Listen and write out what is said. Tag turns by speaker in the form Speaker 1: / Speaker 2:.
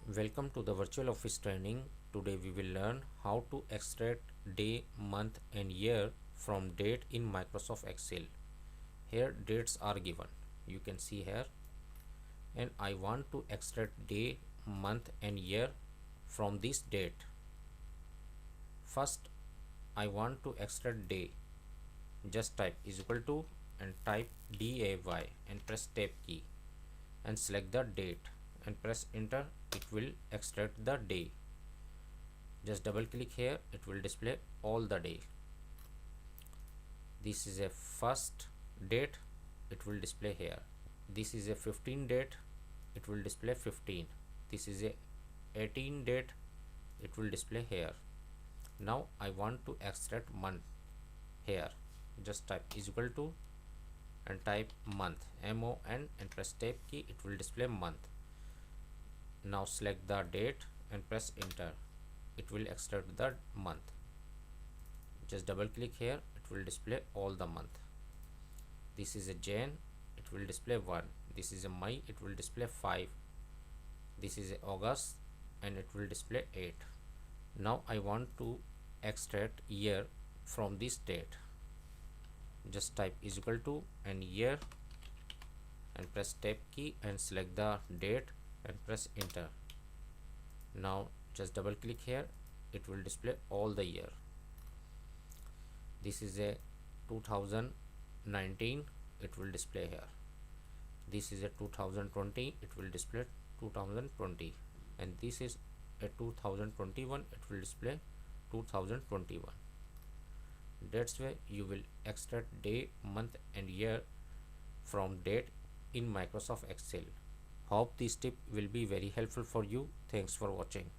Speaker 1: Welcome to the virtual office training. Today we will learn how to extract day, month and year from date in Microsoft Excel. Here dates are given. You can see here, and I want to extract day, month and year from this date. First I want to extract day. Just type is equal to and type DAY and press tab key and select the date and press enter. It will extract the day. Just double click here, it will display all the day. This is a first date, it will display here. This is a 15 date, it will display 15. This is a 18 date, it will display here. Now I want to extract month. Here just type is equal to and type month, MON, and press tab key. It will display month. Now select the date and press enter. It will extract the month. Just double click here, it will display all the month. This is a Jan, it will display 1. This is a May, it will display 5. This is a August and it will display 8. Now I want to extract year from this date. Just type is equal to and year and press tab key and select the date and press enter. Now just double click here, it will display all the year. This is a 2019, it will display here. This is a 2020, it will display 2020, and this is a 2021, it will display 2021. That's why you will extract day, month and year from date in Microsoft Excel. Hope this tip will be very helpful for you. Thanks for watching.